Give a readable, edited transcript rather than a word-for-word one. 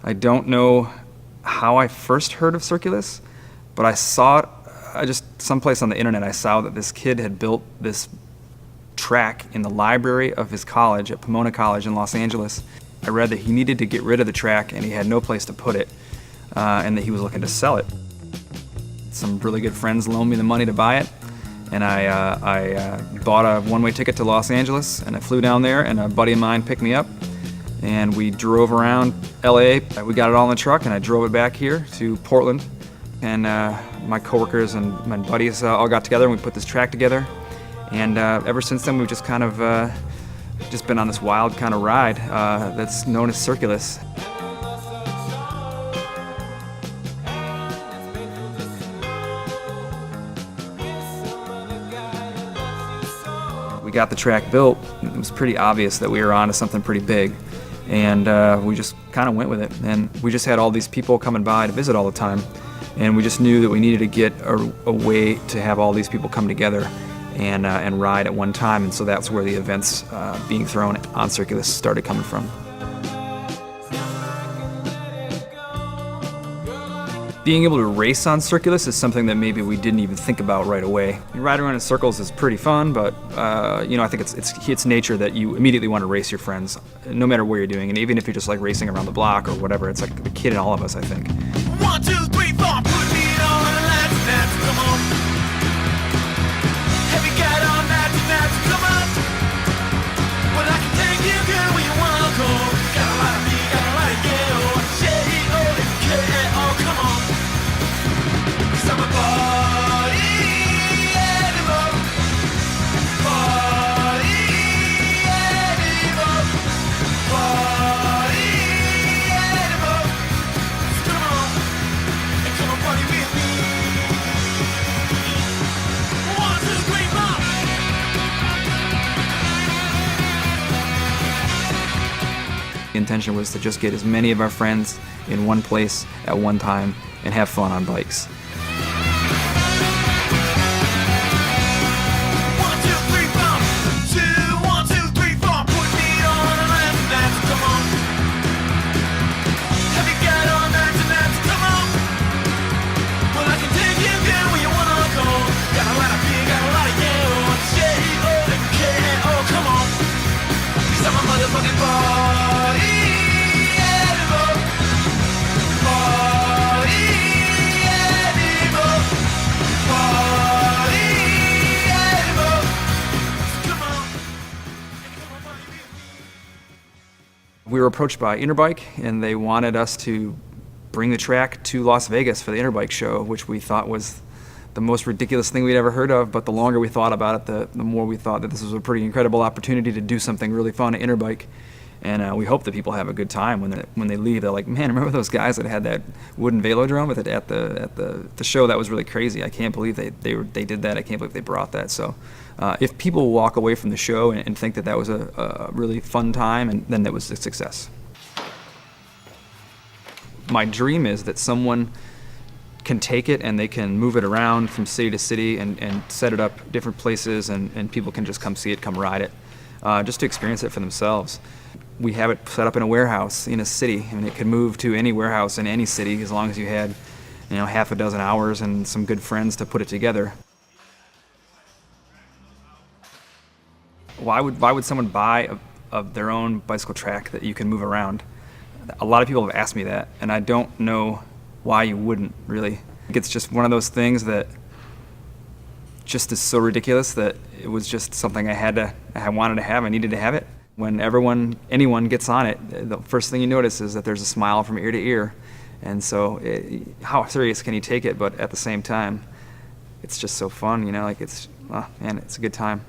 I don't know how I first heard of Circulus, but I saw it just someplace on the internet. I saw that this kid had built this track in the library of his college at Pomona College in Los Angeles. I read that he needed to get rid of the track and he had no place to put it, and that he was looking to sell it. Some really good friends loaned me the money to buy it, and I bought a one-way ticket to Los Angeles, and I flew down there, and a buddy of mine picked me up, and we drove around LA. We got it all in the truck, and I drove it back here to Portland, and my coworkers and my buddies all got together, and we put this track together, and ever since then we've just kind of just been on this wild kind of ride that's known as Circulus. We got the track built. It was pretty obvious that we were onto something pretty big, and we just kind of went with it. And we just had all these people coming by to visit all the time, and we just knew that we needed to get a way to have all these people come together and ride at one time, and so that's where the events being thrown on Circulus started coming from. Being able to race on Circulus is something that maybe we didn't even think about right away. Riding around in circles is pretty fun, but I think it's nature that you immediately want to race your friends, no matter where you're doing, and even if you're just like racing around the block or whatever. It's like the kid in all of us, I think. 1, 2, 3, 4, put me on and let's come on. Have you got all night tonight? Come on. Well, I can take you girl where you wanna go. Got a lot of me, got a lot of you. J-O-K, oh come on. 'Cause I'm a party animal. Party animal. Party animal. So come on. And come on party with me. 1, 2, 3, 4. The intention was to just get as many of our friends in one place at one time and have fun on bikes. 1, 2, 3, 4. 2, 1, 2, 3, 4. Put me on and let's come on. Have you got all night tonight? Come on. Well, I can take you there where you wanna go. Got a lot of me, got a lot of you. J-O-K, oh come on. 'Cause I'm a motherfucking party animal. Party animal. Party animal. Come on. Come on, party with me. We were approached by Interbike, and they wanted us to bring the track to Las Vegas for the Interbike show, which we thought was the most ridiculous thing we'd ever heard of. But the longer we thought about it, the more we thought that this was a pretty incredible opportunity to do something really fun at Interbike. And we hope that people have a good time when they leave. They're like, man, remember those guys that had that wooden velodrome at the show? That was really crazy. I can't believe they did that. I can't believe they brought that. So if people walk away from the show and think that was a really fun time, and then that was a success. My dream is that someone can take it and they can move it around from city to city and set it up different places, and people can just come see it, come ride it, just to experience it for themselves. We have it set up in a warehouse in a city, and it could move to any warehouse in any city as long as you had, half a dozen hours and some good friends to put it together. Why would someone buy their own bicycle track that you can move around? A lot of people have asked me that, and I don't know why you wouldn't, really. It's just one of those things that just is so ridiculous that it was just something I wanted to have. I needed to have it. When anyone gets on it, the first thing you notice is that there's a smile from ear to ear. And so how serious can you take it? But at the same time, it's just so fun, it's a good time.